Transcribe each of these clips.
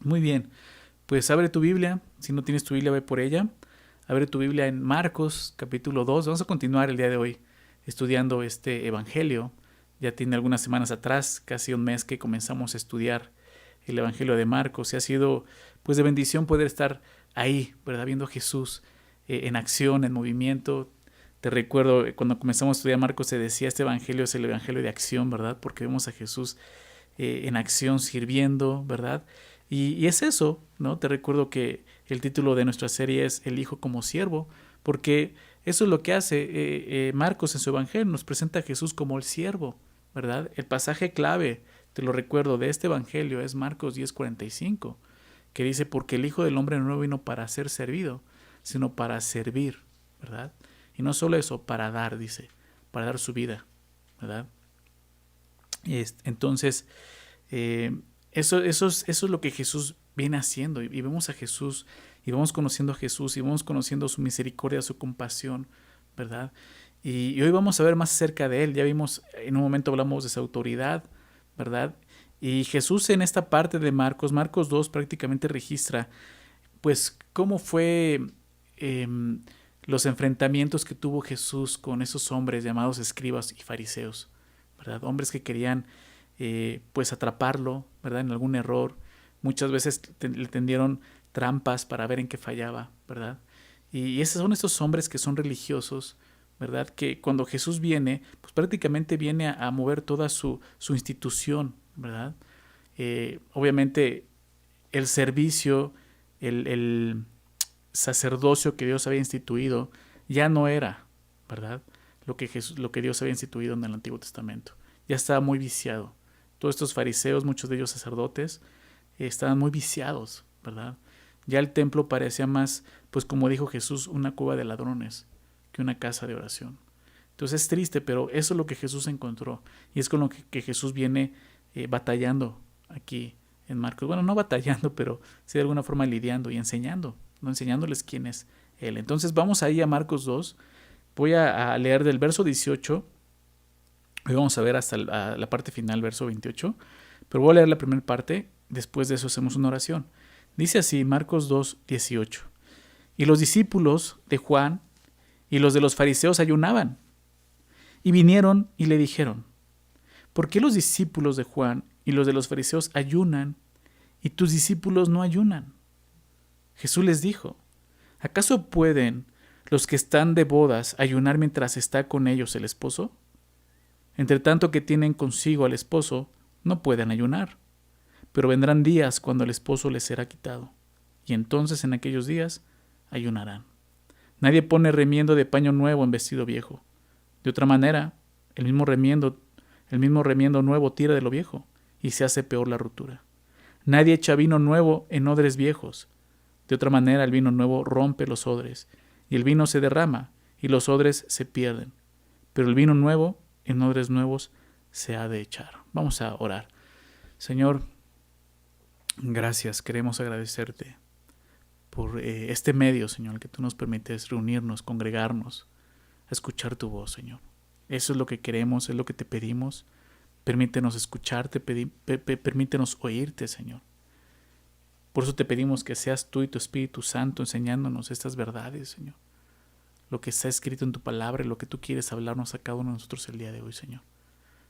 Muy bien, pues abre tu Biblia. Si no tienes tu Biblia, ve por ella. Abre tu Biblia en Marcos, capítulo 2. Vamos a continuar el día de hoy estudiando este evangelio. Ya tiene algunas semanas atrás, casi un mes que comenzamos a estudiar el evangelio de Marcos. Y ha sido pues de bendición poder estar ahí, ¿verdad? Viendo a Jesús en acción, en movimiento. Te recuerdo, cuando comenzamos a estudiar Marcos se decía, este evangelio es el evangelio de acción, ¿verdad? Porque vemos a Jesús en acción sirviendo, ¿verdad? Y es eso, ¿no? Te recuerdo que el título de nuestra serie es El Hijo como Siervo, porque eso es lo que hace Marcos en su evangelio, nos presenta a Jesús como el siervo, ¿verdad? El pasaje clave, te lo recuerdo, de este evangelio es Marcos 10:45, que dice, porque el Hijo del Hombre no vino para ser servido, sino para servir, ¿verdad? Y no solo eso, para dar, dice, para dar su vida, ¿verdad? Entonces, eso es lo que Jesús viene haciendo, y vemos a Jesús y vamos conociendo a Jesús y vamos conociendo su misericordia, su compasión, ¿verdad? Y hoy vamos a ver más acerca de él. Ya vimos, en un momento hablamos de su autoridad, ¿verdad? Y Jesús en esta parte de Marcos 2 prácticamente registra pues cómo fue eh, los enfrentamientos que tuvo Jesús con esos hombres llamados escribas y fariseos, ¿verdad? Hombres que querían pues atraparlo, ¿verdad? En algún error. Muchas veces le tendieron trampas para ver en qué fallaba, ¿verdad? Y esos son estos hombres que son religiosos, ¿verdad? Que cuando Jesús viene, pues prácticamente viene a mover toda su institución, ¿verdad? Obviamente el servicio, el sacerdocio que Dios había instituido ya no era, ¿verdad? Lo que Dios había instituido en el Antiguo Testamento. Ya estaba muy viciado. Todos estos fariseos, muchos de ellos sacerdotes, estaban muy viciados, ¿verdad? Ya el templo parecía más, pues como dijo Jesús, una cueva de ladrones que una casa de oración. Entonces es triste, pero eso es lo que Jesús encontró. Y es con lo que Jesús viene batallando aquí en Marcos. Bueno, no batallando, pero sí de alguna forma lidiando y enseñando, no enseñándoles quién es Él. Entonces vamos ahí a Marcos 2. Voy a leer del verso 18. Hoy vamos a ver hasta la parte final, verso 28. Pero voy a leer la primera parte. Después de eso hacemos una oración. Dice así, Marcos 2, 18. Y los discípulos de Juan y los de los fariseos ayunaban. Y vinieron y le dijeron, ¿por qué los discípulos de Juan y los de los fariseos ayunan y tus discípulos no ayunan? Jesús les dijo, ¿acaso pueden los que están de bodas ayunar mientras está con ellos el esposo? Entre tanto que tienen consigo al esposo, no pueden ayunar. Pero vendrán días cuando el esposo les será quitado, y entonces en aquellos días ayunarán. Nadie pone remiendo de paño nuevo en vestido viejo. De otra manera, el mismo remiendo nuevo tira de lo viejo, y se hace peor la rotura. Nadie echa vino nuevo en odres viejos. De otra manera, el vino nuevo rompe los odres, y el vino se derrama, y los odres se pierden. Pero el vino nuevo en odres nuevos se ha de echar. Vamos a orar. Señor, gracias, queremos agradecerte por este medio, Señor, que tú nos permites reunirnos, congregarnos, a escuchar tu voz, Señor. Eso es lo que queremos, es lo que te pedimos. Permítenos escucharte, permítenos oírte, Señor. Por eso te pedimos que seas tú y tu Espíritu Santo enseñándonos estas verdades, Señor. Lo que está escrito en tu palabra y lo que tú quieres hablarnos a cada uno de nosotros el día de hoy, Señor.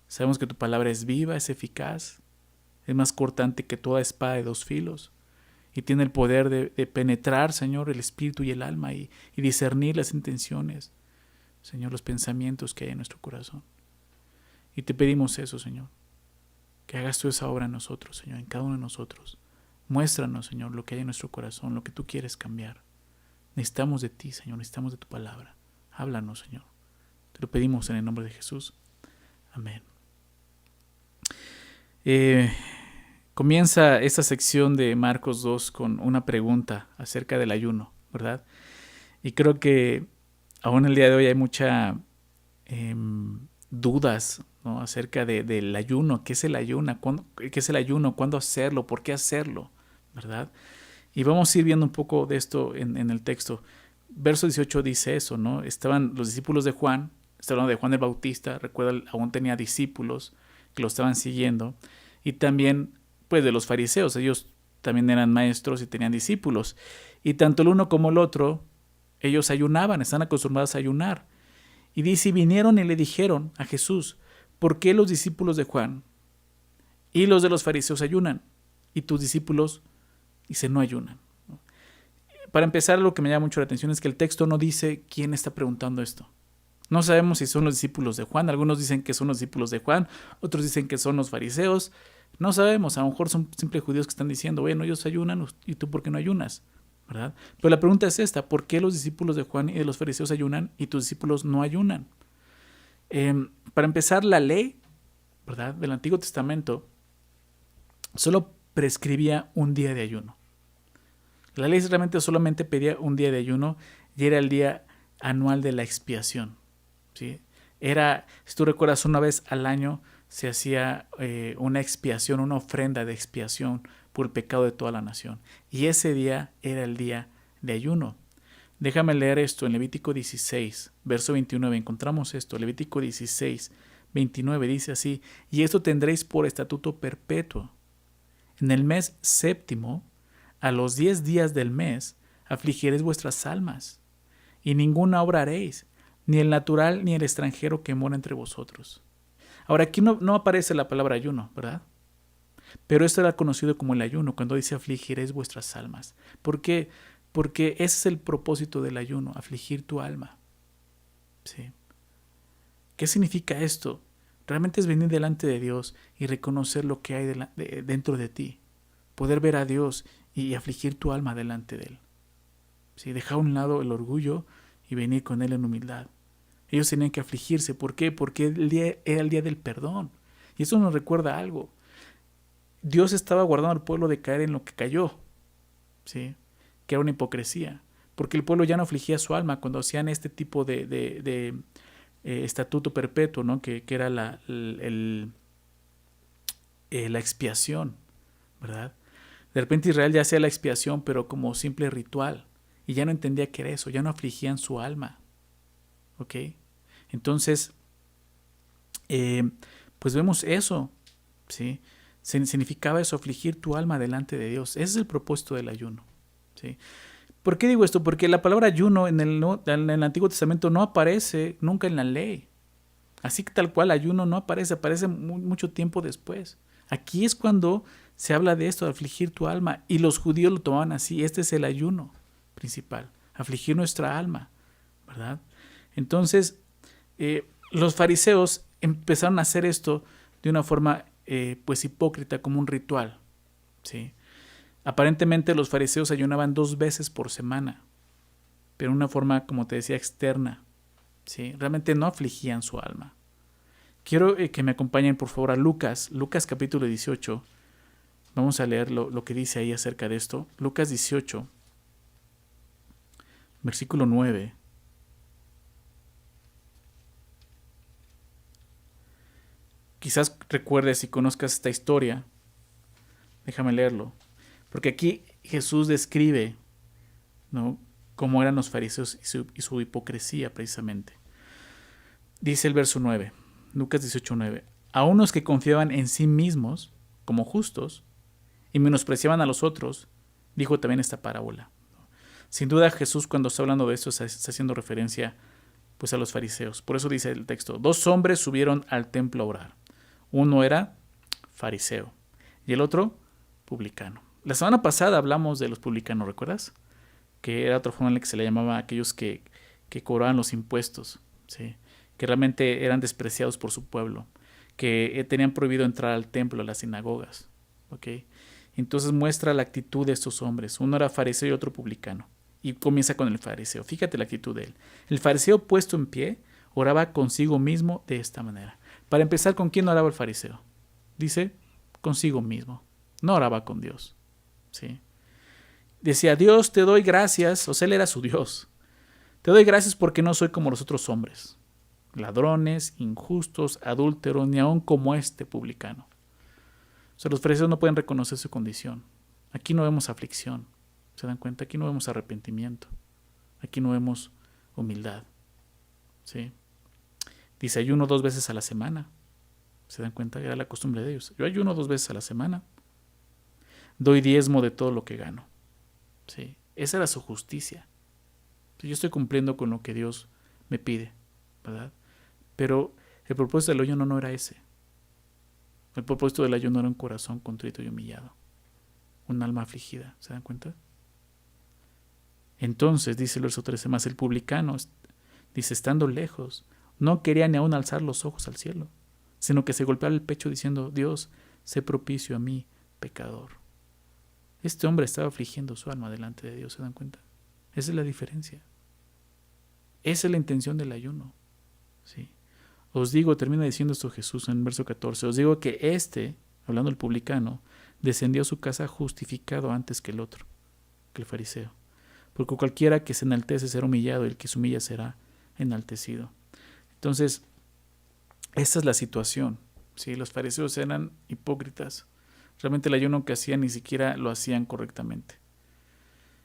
Sabemos que tu palabra es viva, es eficaz, es más cortante que toda espada de dos filos y tiene el poder de penetrar, Señor, el espíritu y el alma y discernir las intenciones, Señor, los pensamientos que hay en nuestro corazón. Y te pedimos eso, Señor, que hagas tú esa obra en nosotros, Señor, en cada uno de nosotros. Muéstranos, Señor, lo que hay en nuestro corazón, lo que tú quieres cambiar. Necesitamos de ti, Señor, necesitamos de tu palabra. Háblanos, Señor. Te lo pedimos en el nombre de Jesús. Amén. Comienza esta sección de Marcos 2 con una pregunta acerca del ayuno, ¿verdad? Y creo que aún el día de hoy hay muchas dudas, ¿no? Acerca del ayuno. ¿Qué es el ayuno? ¿Qué es el ayuno? ¿Cuándo hacerlo? ¿Por qué hacerlo? ¿Verdad? Y vamos a ir viendo un poco de esto en el texto. Verso 18 dice eso, ¿no? Estaban los discípulos de Juan, está hablando de Juan el Bautista, recuerda, aún tenía discípulos que lo estaban siguiendo, y también, pues, de los fariseos. Ellos también eran maestros y tenían discípulos. Y tanto el uno como el otro, ellos ayunaban, están acostumbrados a ayunar. Y dice, vinieron y le dijeron a Jesús, ¿por qué los discípulos de Juan y los de los fariseos ayunan y tus discípulos, dice, no ayunan? Para empezar, lo que me llama mucho la atención es que el texto no dice quién está preguntando esto. No sabemos si son los discípulos de Juan. Algunos dicen que son los discípulos de Juan, otros dicen que son los fariseos. No sabemos, a lo mejor son simples judíos que están diciendo, bueno, ellos ayunan y tú ¿por qué no ayunas? ¿Verdad? Pero la pregunta es esta, ¿por qué los discípulos de Juan y de los fariseos ayunan y tus discípulos no ayunan? Para empezar, la ley, ¿verdad?, del Antiguo Testamento solo prescribía un día de ayuno. La ley realmente solamente pedía un día de ayuno y era el día anual de la expiación, ¿sí? Era, si tú recuerdas, una vez al año se hacía una expiación, una ofrenda de expiación por el pecado de toda la nación. Y ese día era el día de ayuno. Déjame leer esto en Levítico 16, verso 29. Encontramos esto, Levítico 16, 29, dice así: y esto tendréis por estatuto perpetuo. En el mes séptimo, a los 10 días del mes, afligiréis vuestras almas, y ninguna obra haréis, ni el natural ni el extranjero que mora entre vosotros. Ahora, aquí no aparece la palabra ayuno, ¿verdad? Pero esto era conocido como el ayuno, cuando dice afligiréis vuestras almas. ¿Por qué? Porque ese es el propósito del ayuno, afligir tu alma. ¿Sí? ¿Qué significa esto? Realmente es venir delante de Dios y reconocer lo que hay dentro de ti. Poder ver a Dios y afligir tu alma delante de Él. ¿Sí? Dejar a un lado el orgullo y venir con Él en humildad. Ellos tenían que afligirse. ¿Por qué? Porque era el día del perdón. Y eso nos recuerda algo. Dios estaba guardando al pueblo de caer en lo que cayó, ¿sí? Que era una hipocresía. Porque el pueblo ya no afligía su alma cuando hacían este tipo de estatuto perpetuo, ¿no? Que era la expiación, ¿verdad? De repente Israel ya hacía la expiación, pero como simple ritual. Y ya no entendía qué era eso, ya no afligían su alma. ¿Ok? Entonces, pues vemos eso, ¿sí? Significaba eso, afligir tu alma delante de Dios. Ese es el propósito del ayuno, ¿sí? ¿Por qué digo esto? Porque la palabra ayuno en el Antiguo Testamento no aparece nunca en la ley. Así que tal cual ayuno no aparece mucho tiempo después. Aquí es cuando se habla de esto, de afligir tu alma. Y los judíos lo tomaban así. Este es el ayuno principal, afligir nuestra alma, ¿verdad? Entonces, los fariseos empezaron a hacer esto de una forma pues hipócrita, como un ritual, ¿sí? Aparentemente los fariseos ayunaban 2 veces por semana, pero de una forma, como te decía, externa, ¿sí? Realmente no afligían su alma. Quiero que me acompañen por favor a Lucas capítulo 18. Vamos a leer lo que dice ahí acerca de esto. Lucas 18, versículo 9. Quizás recuerdes y conozcas esta historia. Déjame leerlo. Porque aquí Jesús describe, ¿no?, cómo eran los fariseos y su hipocresía precisamente. Dice el verso 9, Lucas 18:9. A unos que confiaban en sí mismos como justos y menospreciaban a los otros, dijo también esta parábola. Sin duda Jesús, cuando está hablando de esto, está haciendo referencia pues a los fariseos. Por eso dice el texto: 2 hombres subieron al templo a orar. Uno era fariseo y el otro publicano. La semana pasada hablamos de los publicanos, ¿recuerdas? Que era otra forma en la que se le llamaba a aquellos que cobraban los impuestos, ¿sí? Que realmente eran despreciados por su pueblo, que tenían prohibido entrar al templo, a las sinagogas, ¿ok? Entonces muestra la actitud de estos hombres. Uno era fariseo y otro publicano. Y comienza con el fariseo. Fíjate la actitud de él. El fariseo, puesto en pie, oraba consigo mismo de esta manera. Para empezar, ¿con quién oraba el fariseo? Dice, consigo mismo. No oraba con Dios, ¿sí? Decía: Dios, te doy gracias. O sea, él era su Dios. Te doy gracias porque no soy como los otros hombres, ladrones, injustos, adúlteros, ni aun como este publicano. O sea, los fariseos no pueden reconocer su condición. Aquí no vemos aflicción. ¿Se dan cuenta? Aquí no vemos arrepentimiento. Aquí no vemos humildad, ¿sí? Dice, ayuno 2 veces a la semana. ¿Se dan cuenta? Era la costumbre de ellos. Yo ayuno 2 veces a la semana. doy diezmo de todo lo que gano. ¿Sí? Esa era su justicia. Yo estoy cumpliendo con lo que Dios me pide, ¿verdad? Pero el propósito del ayuno no era ese. El propósito del ayuno era un corazón contrito y humillado, un alma afligida. ¿Se dan cuenta? Entonces, dice el verso 13, más el publicano, dice, estando lejos, no quería ni aún alzar los ojos al cielo, sino que se golpeaba el pecho diciendo, Dios, sé propicio a mí, pecador. Este hombre estaba afligiendo su alma delante de Dios, ¿se dan cuenta? Esa es la diferencia. Esa es la intención del ayuno. ¿Sí? Os digo, termina diciendo esto Jesús en el verso 14, os digo que hablando del publicano, descendió a su casa justificado antes que el otro, que el fariseo. Porque cualquiera que se enaltece será humillado, y el que se humilla será enaltecido. Entonces, esta es la situación. ¿Sí? Los fariseos eran hipócritas. Realmente el ayuno que hacían ni siquiera lo hacían correctamente.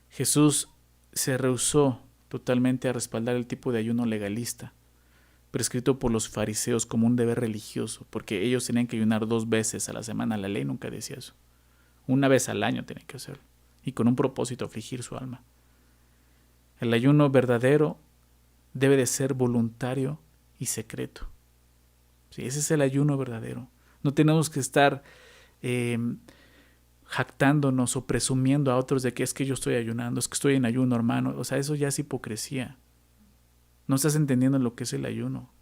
Jesús se rehusó totalmente a respaldar el tipo de ayuno legalista, prescrito por los fariseos como un deber religioso, porque ellos tenían que ayunar 2 veces a la semana. La ley nunca decía eso. 1 vez al año tenían que hacerlo, y con un propósito, afligir su alma. El ayuno verdadero debe de ser voluntario y secreto. Sí, ese es el ayuno verdadero. No tenemos que estar jactándonos o presumiendo a otros de que es que yo estoy ayunando, es que estoy en ayuno, hermano. O sea, eso ya es hipocresía. No estás entendiendo lo que es el ayuno.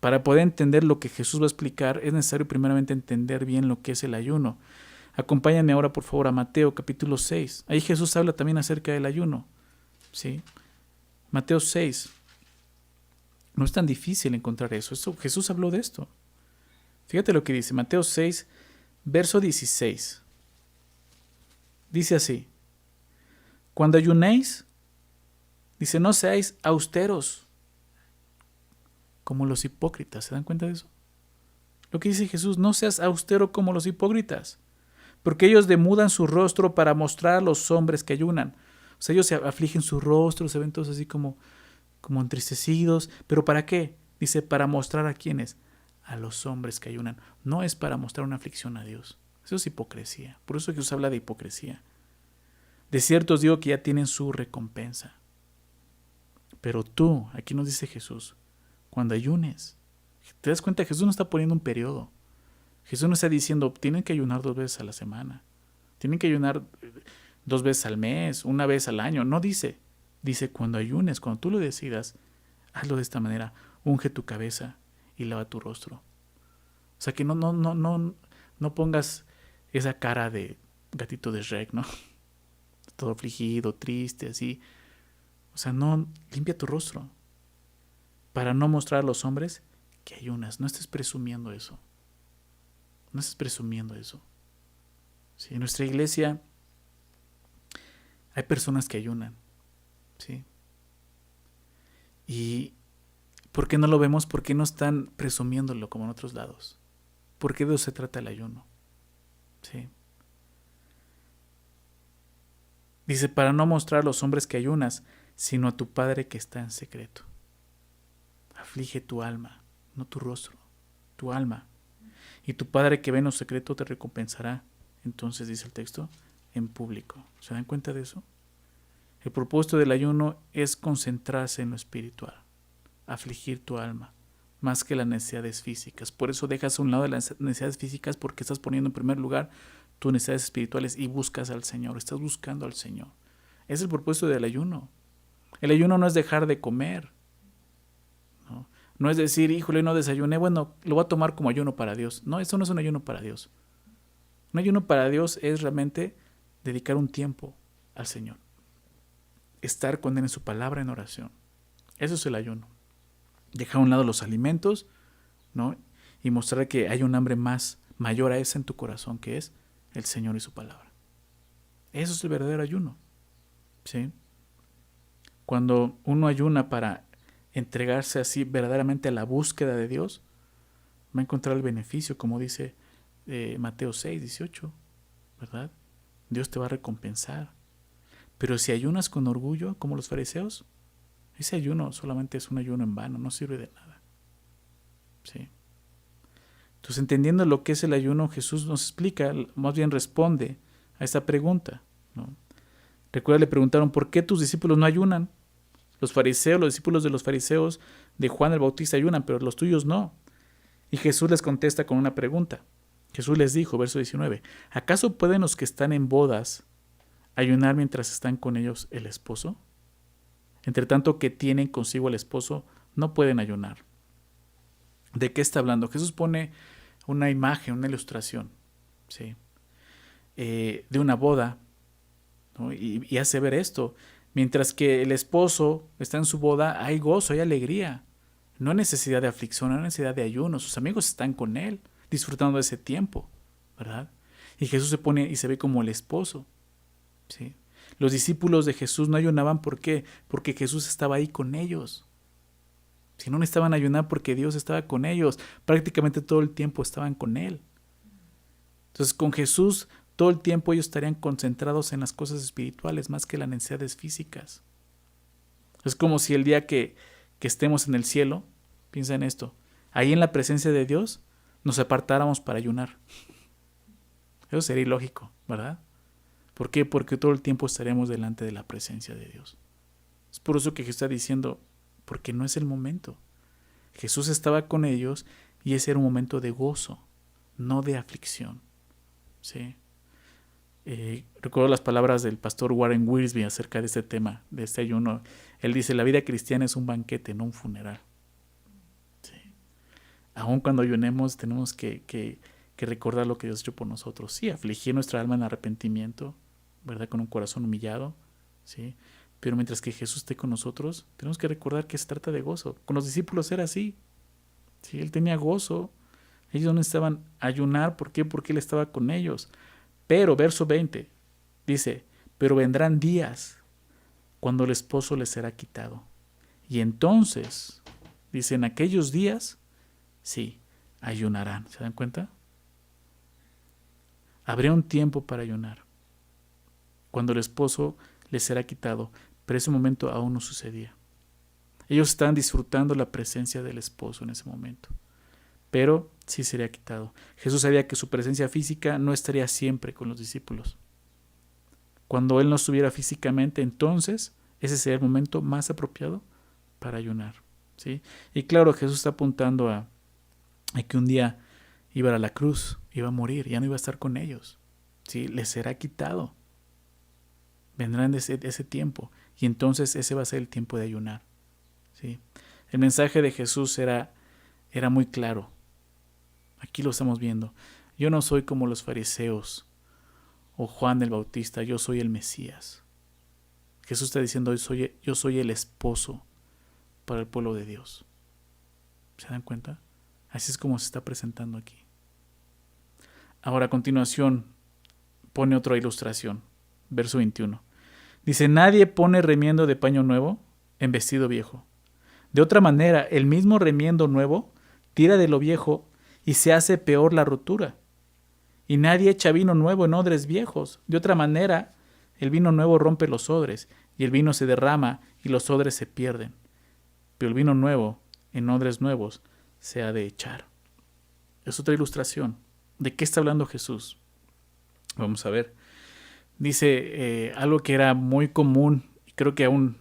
Para poder entender lo que Jesús va a explicar, es necesario primeramente entender bien lo que es el ayuno. Acompáñame ahora, por favor, a Mateo capítulo 6. Ahí Jesús habla también acerca del ayuno. ¿Sí? Mateo 6. No es tan difícil encontrar eso. Jesús habló de esto. Fíjate lo que dice. Mateo 6, verso 16. Dice así. Cuando ayunéis, dice, no seáis austeros como los hipócritas. ¿Se dan cuenta de eso? Lo que dice Jesús, no seas austero como los hipócritas, porque ellos demudan su rostro para mostrar a los hombres que ayunan. O sea, ellos se afligen su rostro, se ven todos así como entristecidos. ¿Pero para qué? Dice, para mostrar a quiénes, a los hombres que ayunan. No es para mostrar una aflicción a Dios. Eso es hipocresía. Por eso Jesús habla de hipocresía. De cierto os digo que ya tienen su recompensa. Pero tú, aquí nos dice Jesús, cuando ayunes, ¿te das cuenta? Jesús no está poniendo un periodo. Jesús no está diciendo, tienen que ayunar 2 veces a la semana. Tienen que ayunar 2 veces al mes, 1 vez al año. No dice. Dice, cuando ayunes, cuando tú lo decidas, hazlo de esta manera. Unge tu cabeza y lava tu rostro. O sea, que no pongas esa cara de gatito de Shrek, ¿no? Todo afligido, triste, así. O sea, no, limpia tu rostro. Para no mostrar a los hombres que ayunas. No estés presumiendo eso. No estés presumiendo eso. ¿Sí? En nuestra iglesia hay personas que ayunan. ¿Sí? ¿Y por qué no lo vemos? ¿Por qué no están presumiéndolo como en otros lados? ¿Por qué de eso se trata el ayuno? ¿Sí? Dice, para no mostrar a los hombres que ayunas, sino a tu Padre que está en secreto. Aflige tu alma, no tu rostro, tu alma. Y tu Padre que ve en lo secreto te recompensará. Entonces, dice el texto, en público. ¿Se dan cuenta de eso? El propósito del ayuno es concentrarse en lo espiritual, afligir tu alma, más que las necesidades físicas. Por eso dejas a un lado de las necesidades físicas, porque estás poniendo en primer lugar tus necesidades espirituales y buscas al Señor, estás buscando al Señor. Es el propósito del ayuno. El ayuno no es dejar de comer. No es decir, híjole, no desayuné, bueno, lo voy a tomar como ayuno para Dios. No, eso no es un ayuno para Dios. Un ayuno para Dios es realmente dedicar un tiempo al Señor. Estar con Él en su palabra, en oración. Eso es el ayuno. Dejar a un lado los alimentos, ¿no? Y mostrar que hay un hambre mayor a esa en tu corazón, que es el Señor y su palabra. Eso es el verdadero ayuno. ¿Sí? Cuando uno ayuna para entregarse así verdaderamente a la búsqueda de Dios, va a encontrar el beneficio, como dice Mateo 6, 18, ¿verdad? Dios te va a recompensar. Pero si ayunas con orgullo, como los fariseos, ese ayuno solamente es un ayuno en vano, no sirve de nada. ¿Sí? Entonces, entendiendo lo que es el ayuno, Jesús nos explica, más bien responde a esta pregunta, ¿no? Recuerda, le preguntaron, ¿por qué tus discípulos no ayunan? Los fariseos, los discípulos de los fariseos de Juan el Bautista ayunan, pero los tuyos no. Y Jesús les contesta con una pregunta. Jesús les dijo, verso 19, ¿acaso pueden los que están en bodas ayunar mientras están con ellos el esposo? Entre tanto que tienen consigo el esposo, no pueden ayunar. ¿De qué está hablando? Jesús pone una imagen, una ilustración, ¿sí? De una boda, ¿no? Y hace ver esto. Mientras que el esposo está en su boda, hay gozo, hay alegría. No hay necesidad de aflicción, no hay necesidad de ayuno. Sus amigos están con él, disfrutando de ese tiempo, ¿verdad? Y Jesús se pone y se ve como el esposo, ¿sí? Los discípulos de Jesús no ayunaban, ¿por qué? Porque Jesús estaba ahí con ellos. Si no necesitaban ayunar porque Dios estaba con ellos, prácticamente todo el tiempo estaban con él. Entonces con Jesús todo el tiempo ellos estarían concentrados en las cosas espirituales más que en las necesidades físicas. Es como si el día que estemos en el cielo, piensa en esto, ahí en la presencia de Dios nos apartáramos para ayunar. Eso sería ilógico, ¿verdad? ¿Por qué? Porque todo el tiempo estaremos delante de la presencia de Dios. Es por eso que Jesús está diciendo, porque no es el momento. Jesús estaba con ellos y ese era un momento de gozo, no de aflicción, ¿sí? Recuerdo las palabras del pastor Warren Wiersbe acerca de este tema, de este ayuno. Él dice, la vida cristiana es un banquete, no un funeral. Sí. Aun cuando ayunemos tenemos que recordar lo que Dios ha hecho por nosotros. Sí, afligir nuestra alma en arrepentimiento, ¿verdad? Con un corazón humillado, ¿sí? Pero mientras que Jesús esté con nosotros, tenemos que recordar que se trata de gozo. Con los discípulos era así, ¿sí? Él tenía gozo. Ellos no necesitaban ayunar. ¿Por qué? Porque Él estaba con ellos. Pero, verso 20, dice, pero vendrán días cuando el esposo les será quitado. Y entonces, dice, en aquellos días, sí, ayunarán. ¿Se dan cuenta? Habría un tiempo para ayunar, cuando el esposo les será quitado, pero ese momento aún no sucedía. Ellos estaban disfrutando la presencia del esposo en ese momento, pero sí sería quitado. Jesús sabía que su presencia física no estaría siempre con los discípulos. Cuando Él no estuviera físicamente, entonces ese sería el momento más apropiado para ayunar, ¿sí? Y claro, Jesús está apuntando a que un día iba a la cruz, iba a morir, ya no iba a estar con ellos, ¿sí? Les será quitado. Vendrán ese tiempo y entonces ese va a ser el tiempo de ayunar, ¿sí? El mensaje de Jesús era muy claro. Aquí lo estamos viendo. Yo no soy como los fariseos o Juan el Bautista, yo soy el Mesías. Jesús está diciendo, yo soy el esposo para el pueblo de Dios. ¿Se dan cuenta? Así es como se está presentando aquí. Ahora a continuación pone otra ilustración, verso 21. Dice, nadie pone remiendo de paño nuevo en vestido viejo. De otra manera, el mismo remiendo nuevo tira de lo viejo y se hace peor la rotura. Y nadie echa vino nuevo en odres viejos. De otra manera, el vino nuevo rompe los odres, y el vino se derrama y los odres se pierden. Pero el vino nuevo en odres nuevos se ha de echar. Es otra ilustración. ¿De qué está hablando Jesús? Vamos a ver. Dice algo que era muy común, y creo que aún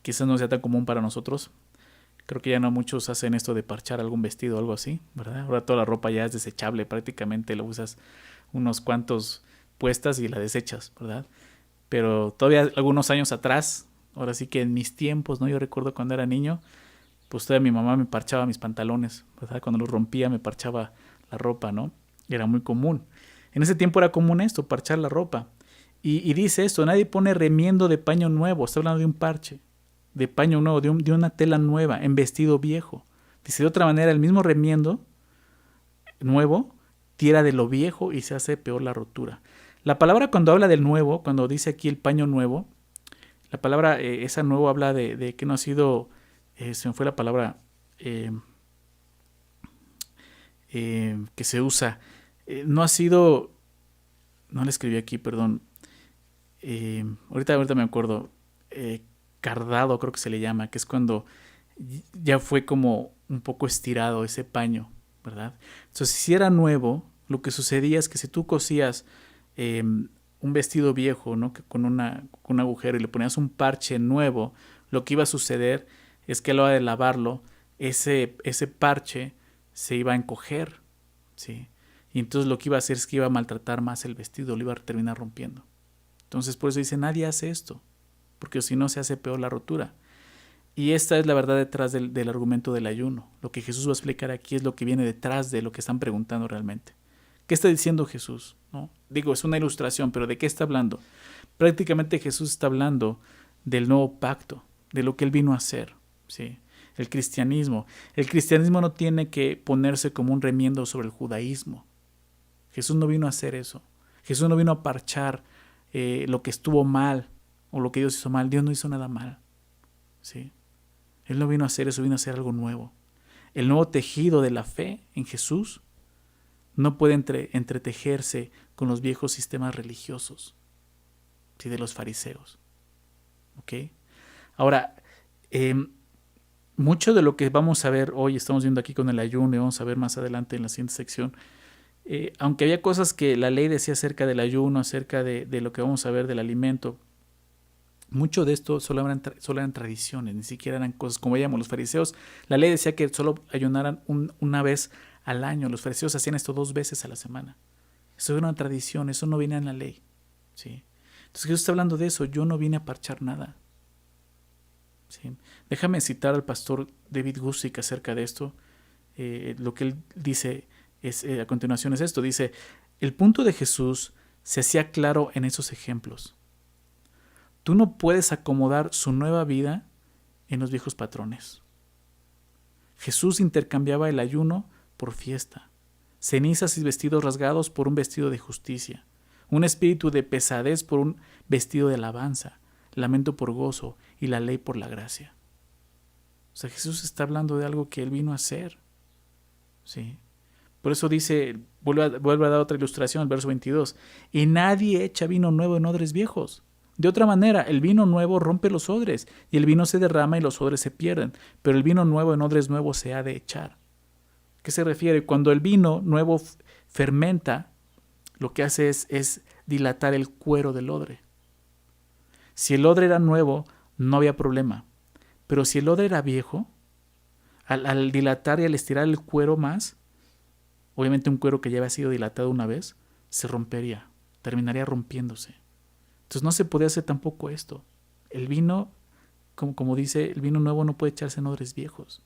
quizás no sea tan común para nosotros. Creo que ya no muchos hacen esto de parchar algún vestido o algo así, ¿verdad? Ahora toda la ropa ya es desechable, prácticamente lo usas unos cuantos puestas y la desechas, ¿verdad? Pero todavía algunos años atrás, ahora sí que en mis tiempos, ¿no? Yo recuerdo cuando era niño, pues todavía mi mamá me parchaba mis pantalones, ¿verdad? Cuando los rompía me parchaba la ropa, ¿no? Era muy común. En ese tiempo era común esto, parchar la ropa. Y dice esto, nadie pone remiendo de paño nuevo, está hablando de un parche, de paño nuevo, de una tela nueva, en vestido viejo. Dice, de otra manera, el mismo remiendo nuevo tira de lo viejo y se hace peor la rotura. La palabra cuando habla del nuevo, cuando dice aquí el paño nuevo, la palabra esa nuevo habla de que no ha sido, se me fue la palabra que se usa, no ha sido, no la escribí aquí, perdón, ahorita me acuerdo, cardado creo que se le llama, que es cuando ya fue como un poco estirado ese paño, ¿verdad? Entonces si era nuevo, lo que sucedía es que si tú cosías un vestido viejo, ¿no? Que con un agujero y le ponías un parche nuevo, lo que iba a suceder es que a la hora de lavarlo, ese parche se iba a encoger, ¿sí? Y entonces lo que iba a hacer es que iba a maltratar más el vestido, lo iba a terminar rompiendo. Entonces por eso dice, nadie hace esto, porque si no se hace peor la rotura. Y esta es la verdad detrás del argumento del ayuno. Lo que Jesús va a explicar aquí es lo que viene detrás de lo que están preguntando realmente. ¿Qué está diciendo Jesús? ¿No? Digo, es una ilustración, pero ¿de qué está hablando? Prácticamente Jesús está hablando del nuevo pacto, de lo que Él vino a hacer, ¿sí? El cristianismo. El cristianismo no tiene que ponerse como un remiendo sobre el judaísmo. Jesús no vino a hacer eso. Jesús no vino a parchar lo que estuvo mal o lo que Dios hizo mal. Dios no hizo nada mal, ¿sí? Él no vino a hacer eso, vino a hacer algo nuevo. El nuevo tejido de la fe en Jesús no puede entretejerse con los viejos sistemas religiosos, ¿sí? De los fariseos. ¿Ok? Ahora, mucho de lo que vamos a ver hoy, estamos viendo aquí con el ayuno y vamos a ver más adelante en la siguiente sección, aunque había cosas que la ley decía acerca del ayuno, acerca de lo que vamos a ver del alimento, mucho de esto solo eran tradiciones, ni siquiera eran cosas como veíamos los fariseos. La ley decía que solo ayunaran una vez al año. Los fariseos hacían esto 2 veces a la semana. Eso era una tradición, eso no venía en la ley, ¿sí? Entonces Jesús está hablando de eso. Yo no vine a parchar nada, ¿sí? Déjame citar al pastor David Gusick acerca de esto. Lo que él dice a continuación es esto. Dice, el punto de Jesús se hacía claro en esos ejemplos. Tú no puedes acomodar su nueva vida en los viejos patrones. Jesús intercambiaba el ayuno por fiesta, cenizas y vestidos rasgados por un vestido de justicia, un espíritu de pesadez por un vestido de alabanza, lamento por gozo y la ley por la gracia. O sea, Jesús está hablando de algo que Él vino a hacer, ¿sí? Por eso dice, vuelve a dar otra ilustración, el verso 22, y nadie echa vino nuevo en odres viejos. De otra manera, el vino nuevo rompe los odres, y el vino se derrama y los odres se pierden, pero el vino nuevo en odres nuevos se ha de echar. ¿Qué se refiere? Cuando el vino nuevo fermenta, lo que hace es dilatar el cuero del odre. Si el odre era nuevo, no había problema, pero si el odre era viejo, al dilatar y al estirar el cuero más, obviamente un cuero que ya había sido dilatado una vez, se rompería, terminaría rompiéndose. Entonces no se podía hacer tampoco esto. El vino, como dice, el vino nuevo no puede echarse en odres viejos.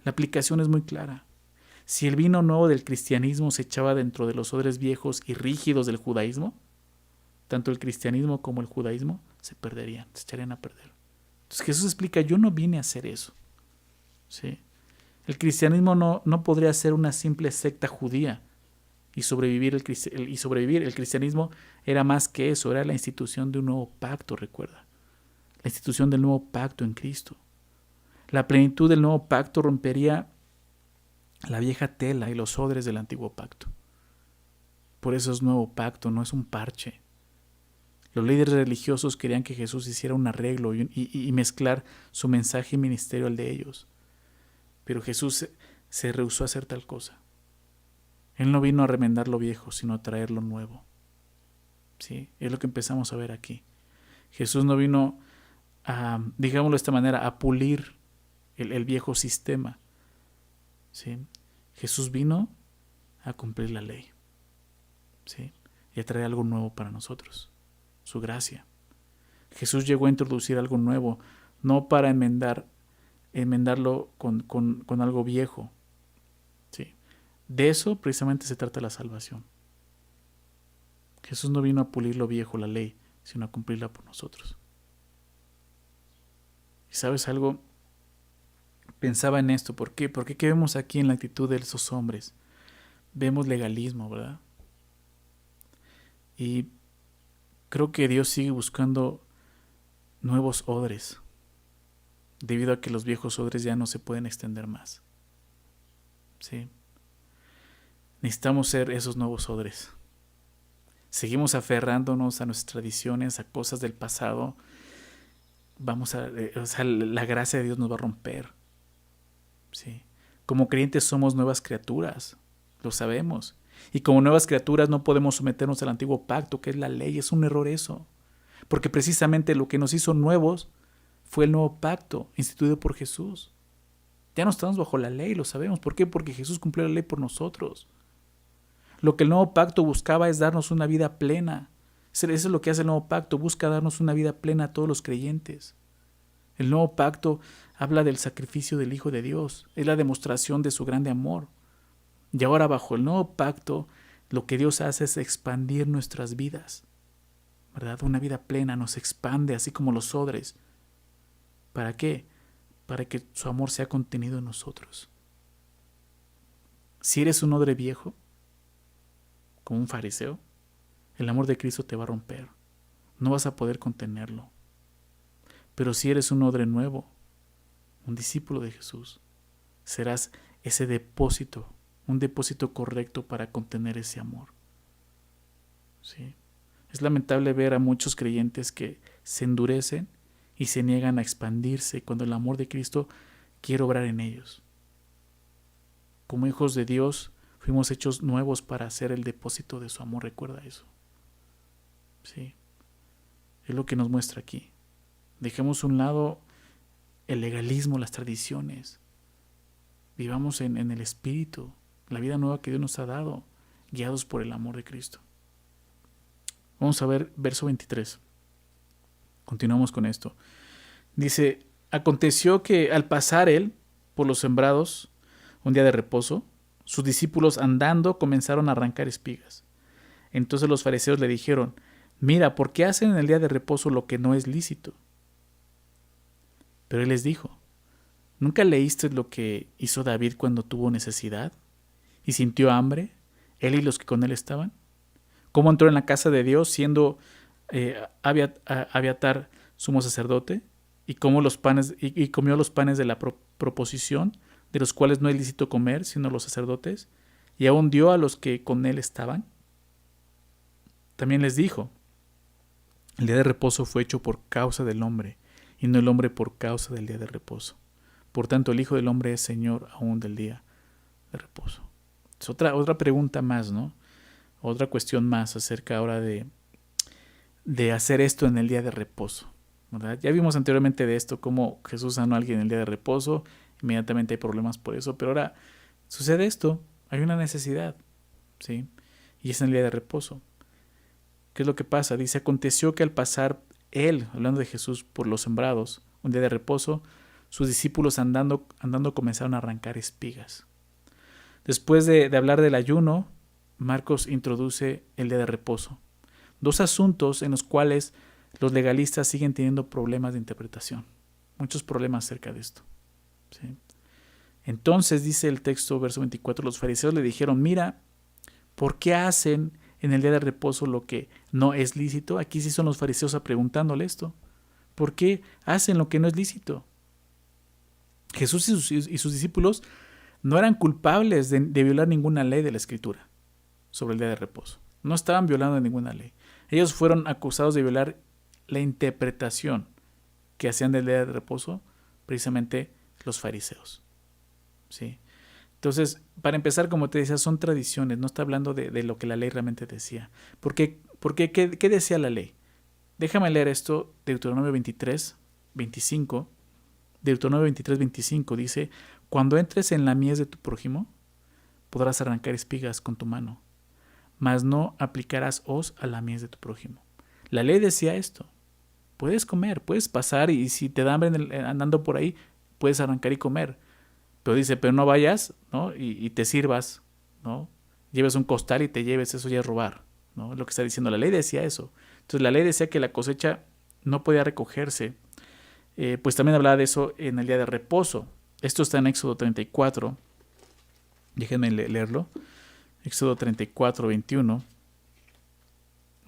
La aplicación es muy clara. Si el vino nuevo del cristianismo se echaba dentro de los odres viejos y rígidos del judaísmo, tanto el cristianismo como el judaísmo se perderían, se echarían a perder. Entonces Jesús explica, yo no vine a hacer eso, ¿sí? El cristianismo no podría ser una simple secta judía y sobrevivir. El cristianismo era más que eso, era la institución de un nuevo pacto, recuerda. La institución del nuevo pacto en Cristo. La plenitud del nuevo pacto rompería la vieja tela y los odres del antiguo pacto. Por eso es nuevo pacto, no es un parche. Los líderes religiosos querían que Jesús hiciera un arreglo y mezclar su mensaje y ministerio al de ellos. Pero Jesús se rehusó a hacer tal cosa. Él no vino a remendar lo viejo, sino a traer lo nuevo. ¿Sí? Es lo que empezamos a ver aquí. Jesús no vino a, digámoslo de esta manera, a pulir el viejo sistema. ¿Sí? Jesús vino a cumplir la ley, ¿sí? Y a traer algo nuevo para nosotros, su gracia. Jesús llegó a introducir algo nuevo, no para enmendarlo con algo viejo. ¿Sí? De eso precisamente se trata la salvación. Jesús no vino a pulir lo viejo, la ley, sino a cumplirla por nosotros. ¿Y sabes algo? Pensaba en esto. ¿Por qué? Porque ¿qué vemos aquí en la actitud de esos hombres? Vemos legalismo, ¿verdad? Y creo que Dios sigue buscando nuevos odres, debido a que los viejos odres ya no se pueden extender más. ¿Sí? Necesitamos ser esos nuevos odres. Seguimos aferrándonos a nuestras tradiciones, a cosas del pasado. La gracia de Dios nos va a romper. ¿Sí? Como creyentes somos nuevas criaturas, lo sabemos. Y como nuevas criaturas no podemos someternos al antiguo pacto, que es la ley. Es un error eso. Porque precisamente lo que nos hizo nuevos fue el nuevo pacto instituido por Jesús. Ya no estamos bajo la ley, lo sabemos. ¿Por qué? Porque Jesús cumplió la ley por nosotros. Lo que el nuevo pacto buscaba es darnos una vida plena. Eso es lo que hace el nuevo pacto, busca darnos una vida plena a todos los creyentes. El nuevo pacto habla del sacrificio del Hijo de Dios, es la demostración de su grande amor. Y ahora bajo el nuevo pacto, lo que Dios hace es expandir nuestras vidas, ¿verdad? Una vida plena nos expande así como los odres. ¿Para qué? Para que su amor sea contenido en nosotros. Si eres un odre viejo, como un fariseo, el amor de Cristo te va a romper. No vas a poder contenerlo. Pero si eres un odre nuevo, un discípulo de Jesús, serás ese depósito, un depósito correcto para contener ese amor. ¿Sí? Es lamentable ver a muchos creyentes que se endurecen y se niegan a expandirse cuando el amor de Cristo quiere obrar en ellos. Como hijos de Dios, fuimos hechos nuevos para ser el depósito de su amor. Recuerda eso. Sí. Es lo que nos muestra aquí. Dejemos a un lado el legalismo, las tradiciones. Vivamos en el Espíritu, la vida nueva que Dios nos ha dado, guiados por el amor de Cristo. Vamos a ver verso 23. Continuamos con esto. Dice, aconteció que al pasar él por los sembrados, un día de reposo, sus discípulos andando comenzaron a arrancar espigas. Entonces los fariseos le dijeron, mira, ¿por qué hacen en el día de reposo lo que no es lícito? Pero él les dijo, ¿nunca leíste lo que hizo David cuando tuvo necesidad y sintió hambre, él y los que con él estaban? ¿Cómo entró en la casa de Dios siendo Abiatar sumo sacerdote y comió los panes de la proposición, de los cuales no es lícito comer sino los sacerdotes, y aún dio a los que con él estaban? También les dijo, el día de reposo fue hecho por causa del hombre, y no el hombre por causa del día de reposo. Por tanto, el Hijo del Hombre es Señor aún del día de reposo. Es otra pregunta más, ¿no? Otra cuestión más acerca ahora de hacer esto en el día de reposo, ¿verdad? Ya vimos anteriormente de esto, cómo Jesús sanó a alguien en el día de reposo, inmediatamente hay problemas por eso, pero ahora sucede esto, hay una necesidad, ¿sí? Y es en el día de reposo. ¿Qué es lo que pasa? Dice, aconteció que al pasar él, hablando de Jesús, por los sembrados, un día de reposo, sus discípulos andando comenzaron a arrancar espigas. Después de hablar del ayuno, Marcos introduce el día de reposo. Dos asuntos en los cuales los legalistas siguen teniendo problemas de interpretación. Muchos problemas acerca de esto. ¿Sí? Entonces dice el texto, verso 24, los fariseos le dijeron, mira, ¿por qué hacen en el día de reposo lo que no es lícito? Aquí sí son los fariseos preguntándole esto. ¿Por qué hacen lo que no es lícito? Jesús y sus discípulos no eran culpables de violar ninguna ley de la Escritura sobre el día de reposo. No estaban violando ninguna ley. Ellos fueron acusados de violar la interpretación que hacían del día de reposo precisamente los fariseos. ¿Sí? Entonces, para empezar, como te decía, son tradiciones, no está hablando de lo que la ley realmente decía. ¿Por qué? ¿Qué decía la ley? Déjame leer esto, Deuteronomio 23, 25. Deuteronomio 23, 25 dice, cuando entres en la mies de tu prójimo, podrás arrancar espigas con tu mano, mas no aplicarás hoz a la mies de tu prójimo. La ley decía esto. Puedes comer, puedes pasar y si te da hambre andando por ahí, puedes arrancar y comer. Pero dice, pero no vayas, ¿no? y te sirvas, ¿no? Lleves un costal y te lleves, eso ya es robar, ¿no? Es lo que está diciendo. La ley decía eso. Entonces la ley decía que la cosecha no podía recogerse. Pues también hablaba de eso en el día de reposo. Esto está en Éxodo 34. Déjenme leerlo. Éxodo 34, 21.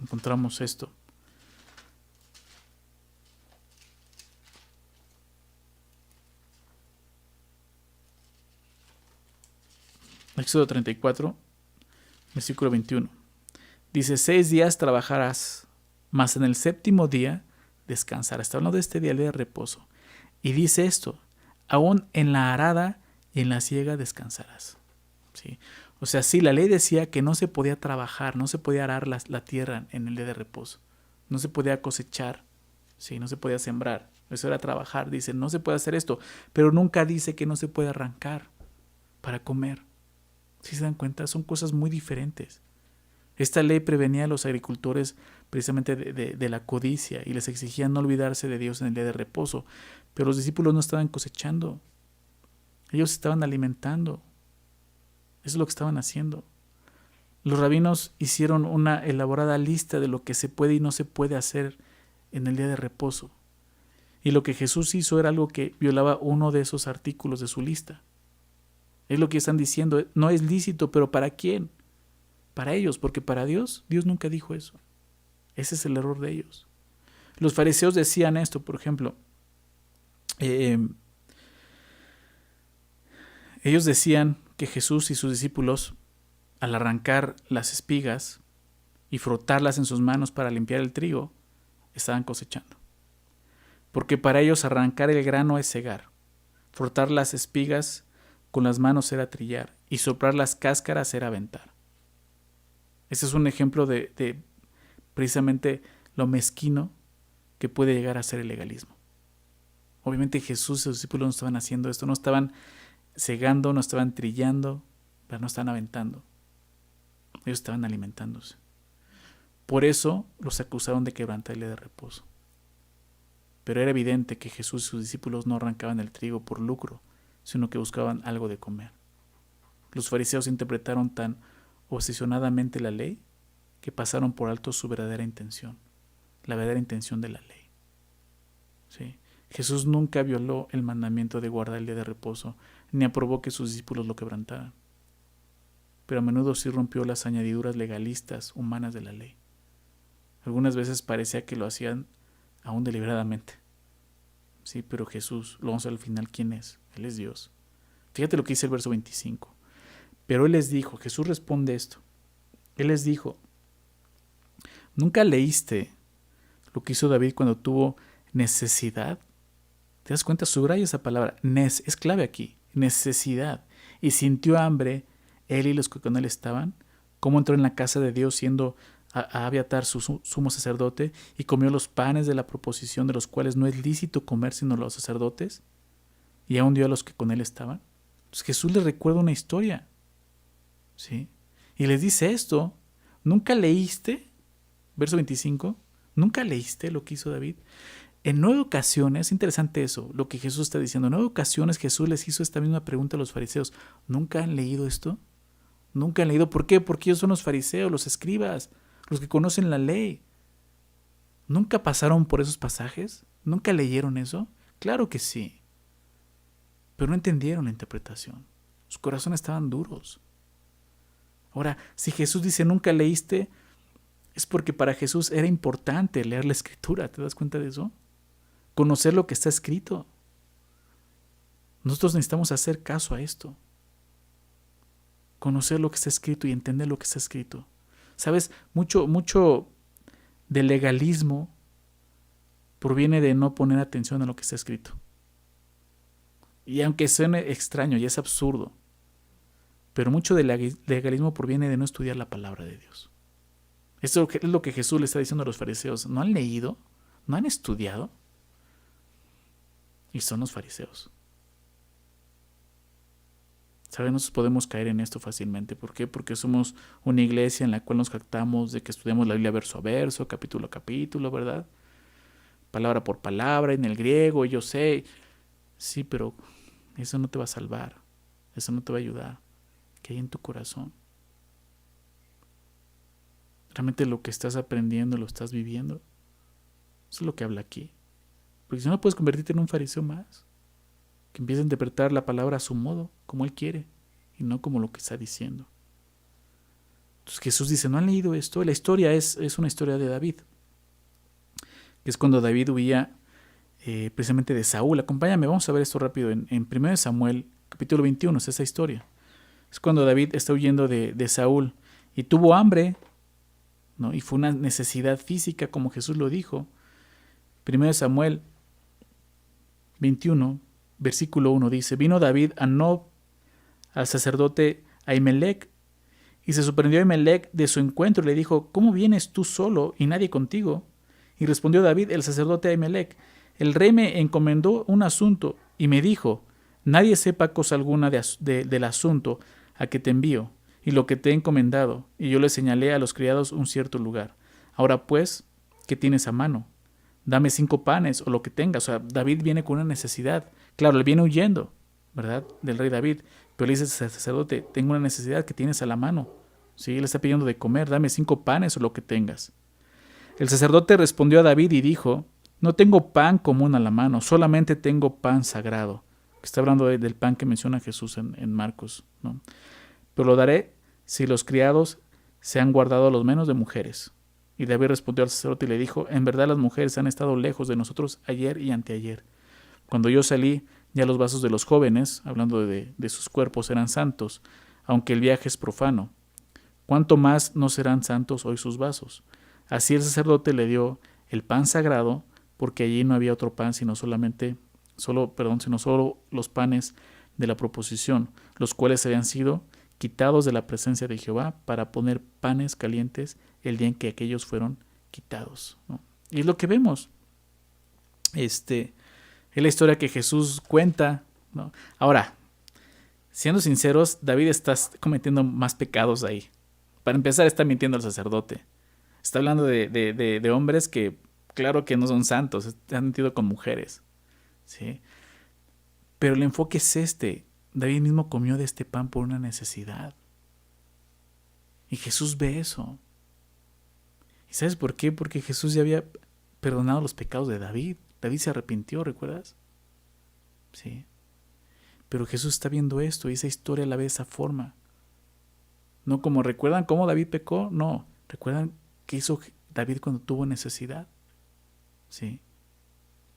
Encontramos esto. Éxodo 34, versículo 21. Dice, 6 días trabajarás, mas en el séptimo día descansarás. Está hablando de este día de reposo. Y dice esto, aún en la arada y en la siega descansarás. ¿Sí? O sea, sí, la ley decía que no se podía trabajar, no se podía arar la tierra en el día de reposo, no se podía cosechar, sí, no se podía sembrar, eso era trabajar. Dice, no se puede hacer esto, pero nunca dice que no se puede arrancar para comer. Si se dan cuenta, son cosas muy diferentes. Esta ley prevenía a los agricultores precisamente de la codicia y les exigía no olvidarse de Dios en el día de reposo, pero los discípulos no estaban cosechando, ellos estaban alimentando. Eso es lo que estaban haciendo. Los rabinos hicieron una elaborada lista de lo que se puede y no se puede hacer en el día de reposo. Y lo que Jesús hizo era algo que violaba uno de esos artículos de su lista. Es lo que están diciendo, no es lícito, pero ¿para quién? Para ellos, porque para Dios, Dios nunca dijo eso. Ese es el error de ellos. Los fariseos decían esto, por ejemplo, ellos decían que Jesús y sus discípulos, al arrancar las espigas y frotarlas en sus manos para limpiar el trigo, estaban cosechando. Porque para ellos arrancar el grano es cegar, frotar las espigas con las manos era trillar y soplar las cáscaras era aventar. Ese es un ejemplo de precisamente lo mezquino que puede llegar a ser el legalismo. Obviamente Jesús y sus discípulos no estaban haciendo esto, no estaban cegando, no estaban trillando, pero no estaban aventando. Ellos estaban alimentándose. Por eso los acusaron de quebrantar el día de reposo. Pero era evidente que Jesús y sus discípulos no arrancaban el trigo por lucro, sino que buscaban algo de comer. Los fariseos interpretaron tan obsesionadamente la ley que pasaron por alto su verdadera intención, la verdadera intención de la ley. ¿Sí? Jesús nunca violó el mandamiento de guardar el día de reposo, ni aprobó que sus discípulos lo quebrantaran. Pero a menudo sí rompió las añadiduras legalistas humanas de la ley. Algunas veces parecía que lo hacían aún deliberadamente. Sí, pero Jesús, lo vamos a ver al final, ¿quién es? Él es Dios. Fíjate lo que dice el verso 25. Pero Él les dijo, Jesús responde esto. Él les dijo, ¿nunca leíste lo que hizo David cuando tuvo necesidad? ¿Te das cuenta? Subraya esa palabra. Es clave aquí. Necesidad. Y sintió hambre, él y los que con él estaban. Cómo entró en la casa de Dios siendo a Abiatar su sumo sacerdote y comió los panes de la proposición de los cuales no es lícito comer sino los sacerdotes. Y aún dio a los que con él estaban. Entonces Jesús les recuerda una historia. ¿Sí? Y les dice esto. ¿Nunca leíste? Verso 25. ¿Nunca leíste lo que hizo David? En 9 ocasiones, es interesante eso, lo que Jesús está diciendo. En 9 ocasiones Jesús les hizo esta misma pregunta a los fariseos. ¿Nunca han leído esto? ¿Nunca han leído? ¿Por qué? Porque ellos son los fariseos, los escribas, los que conocen la ley. ¿Nunca pasaron por esos pasajes? ¿Nunca leyeron eso? Claro que sí. Pero no entendieron la interpretación. Sus corazones estaban duros. Ahora, si Jesús dice nunca leíste, es porque para Jesús era importante leer la Escritura. ¿Te das cuenta de eso? Conocer lo que está escrito. Nosotros necesitamos hacer caso a esto. Conocer lo que está escrito y entender lo que está escrito. ¿Sabes? Mucho del legalismo proviene de no poner atención a lo que está escrito. Y aunque suene extraño y es absurdo, pero mucho del legalismo proviene de no estudiar la palabra de Dios. Esto es lo que Jesús le está diciendo a los fariseos. ¿No han leído? ¿No han estudiado? Y son los fariseos. ¿Saben? Nosotros podemos caer en esto fácilmente. ¿Por qué? Porque somos una iglesia en la cual nos jactamos de que estudiamos la Biblia verso a verso, capítulo a capítulo, ¿verdad? Palabra por palabra, en el griego, yo sé. Sí, pero eso no te va a salvar. Eso no te va a ayudar. ¿Qué hay en tu corazón? ¿Realmente lo que estás aprendiendo lo estás viviendo? Eso es lo que habla aquí. Porque si no, puedes convertirte en un fariseo más, que empieza a interpretar la palabra a su modo, como él quiere, y no como lo que está diciendo. Entonces Jesús dice, ¿no han leído esto? La historia es una historia de David, que es cuando David huía precisamente de Saúl. Acompáñame, vamos a ver esto rápido. En 1 Samuel, capítulo 21, es esa historia. Es cuando David está huyendo de Saúl y tuvo hambre, ¿no? Y fue una necesidad física, como Jesús lo dijo. 1 Samuel 21, versículo 1 dice, vino David a Nob, al sacerdote Ahimelech, Y se sorprendió Ahimelech de su encuentro y le dijo: ¿Cómo vienes tú solo y nadie contigo? Y respondió David, el sacerdote, a Ahimelech: el rey me encomendó un asunto y me dijo: nadie sepa cosa alguna del asunto a que te envío y lo que te he encomendado. Y yo le señalé a los criados un cierto lugar. Ahora pues, ¿qué tienes a mano? Dame 5 panes o lo que tengas. O sea, David viene con una necesidad. Claro, él viene huyendo, ¿verdad?, del rey David. Pero le dice al sacerdote: tengo una necesidad que tienes a la mano. Sí, él está pidiendo de comer. Dame 5 panes o lo que tengas. El sacerdote respondió a David y dijo: no tengo pan común a la mano, solamente tengo pan sagrado. Está hablando del pan que menciona Jesús en Marcos, ¿no? Pero lo daré si los criados se han guardado a los menos de mujeres. Y David respondió al sacerdote y le dijo: en verdad las mujeres han estado lejos de nosotros ayer y anteayer. Cuando yo salí, ya los vasos de los jóvenes, hablando de sus cuerpos, eran santos, aunque el viaje es profano. ¿Cuánto más no serán santos hoy sus vasos? Así el sacerdote le dio el pan sagrado, porque allí no había otro pan sino solo los panes de la proposición, los cuales habían sido quitados de la presencia de Jehová para poner panes calientes el día en que aquellos fueron quitados, ¿no? Y es lo que vemos. Es la historia que Jesús cuenta, ¿no? Ahora, siendo sinceros, David está cometiendo más pecados ahí. Para empezar, está mintiendo al sacerdote. Está hablando de hombres que, claro que no son santos, han mentido con mujeres, ¿sí? Pero el enfoque es este. David mismo comió de este pan por una necesidad. Y Jesús ve eso. ¿Y sabes por qué? Porque Jesús ya había perdonado los pecados de David. David se arrepintió, ¿recuerdas? Sí. Pero Jesús está viendo esto y esa historia la ve de esa forma. No como recuerdan cómo David pecó, no. Recuerdan qué hizo David cuando tuvo necesidad. Sí.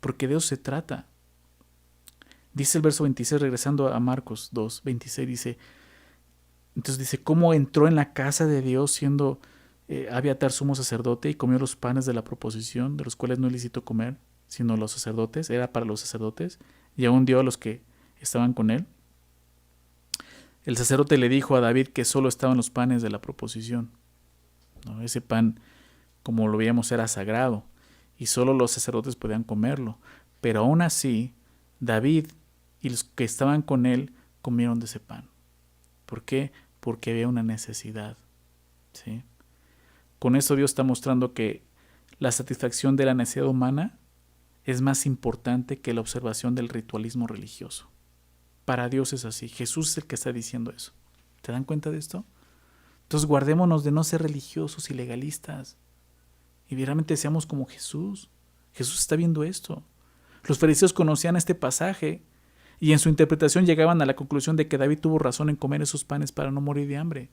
Porque de eso se trata. Dice el verso 26, regresando a Marcos 2, 26, dice, ¿cómo entró en la casa de Dios siendo Abiatar sumo sacerdote y comió los panes de la proposición, de los cuales no es lícito comer, sino los sacerdotes? Era para los sacerdotes, y aún dio a los que estaban con él. El sacerdote le dijo a David que solo estaban los panes de la proposición, ¿no? Ese pan, como lo veíamos, era sagrado y solo los sacerdotes podían comerlo. Pero aún así, David y los que estaban con él comieron de ese pan. ¿Por qué? Porque había una necesidad, ¿sí? Con eso Dios está mostrando que la satisfacción de la necesidad humana es más importante que la observación del ritualismo religioso. Para Dios es así. Jesús es el que está diciendo eso. ¿Te dan cuenta de esto? Entonces guardémonos de no ser religiosos y legalistas y realmente seamos como Jesús. Jesús está viendo esto. Los fariseos conocían este pasaje y en su interpretación llegaban a la conclusión de que David tuvo razón en comer esos panes para no morir de hambre.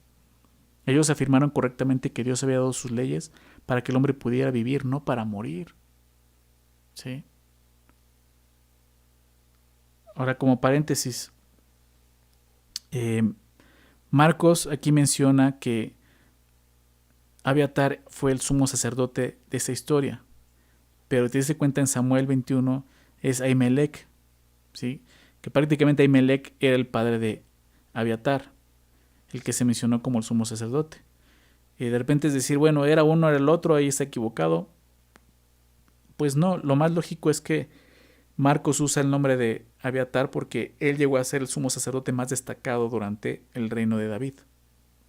Ellos afirmaron correctamente que Dios había dado sus leyes para que el hombre pudiera vivir, no para morir. ¿Sí? Ahora, como paréntesis, Marcos aquí menciona que Abiatar fue el sumo sacerdote de esa historia, pero te das cuenta en Samuel 21 es Ahimelech, ¿sí? Que prácticamente Ahimelech era el padre de Abiatar, el que se mencionó como el sumo sacerdote. Y de repente es decir, bueno, era uno, era el otro, ahí está equivocado. Pues no, lo más lógico es que Marcos usa el nombre de Abiatar porque él llegó a ser el sumo sacerdote más destacado durante el reino de David.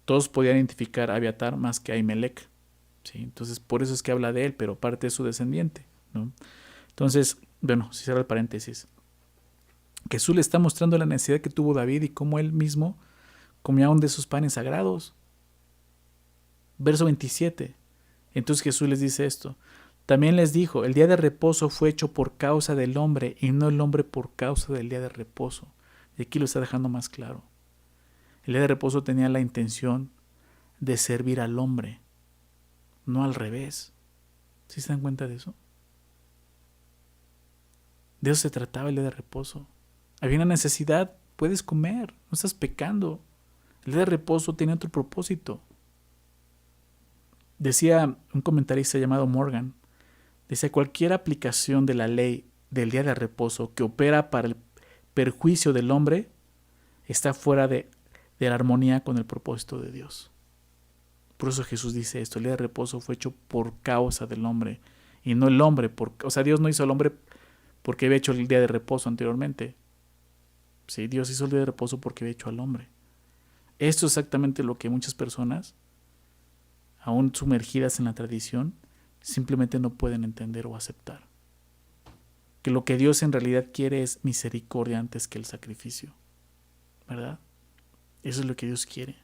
Todos podían identificar a Abiatar más que a Ahimelech, ¿sí? Entonces por eso es que habla de él, pero parte de su descendiente, ¿no? Entonces, bueno, si cierra el paréntesis, Jesús le está mostrando la necesidad que tuvo David y cómo él mismo comía aún de esos panes sagrados. Verso 27. Entonces Jesús les dice esto: también les dijo, el día de reposo fue hecho por causa del hombre y no el hombre por causa del día de reposo. Y aquí lo está dejando más claro. El día de reposo tenía la intención de servir al hombre, no al revés. ¿Sí se dan cuenta de eso? De eso se trataba el día de reposo. Había una necesidad, puedes comer, no estás pecando. El día de reposo tenía otro propósito. Decía un comentarista llamado Morgan, dice, cualquier aplicación de la ley del día de reposo que opera para el perjuicio del hombre está fuera de la armonía con el propósito de Dios. Por eso Jesús dice esto, el día de reposo fue hecho por causa del hombre y no el hombre. O sea, Dios no hizo al hombre porque había hecho el día de reposo anteriormente. Sí, Dios hizo el día de reposo porque había hecho al hombre. Esto es exactamente lo que muchas personas, aún sumergidas en la tradición, simplemente no pueden entender o aceptar. Que lo que Dios en realidad quiere es misericordia antes que el sacrificio. ¿Verdad? Eso es lo que Dios quiere.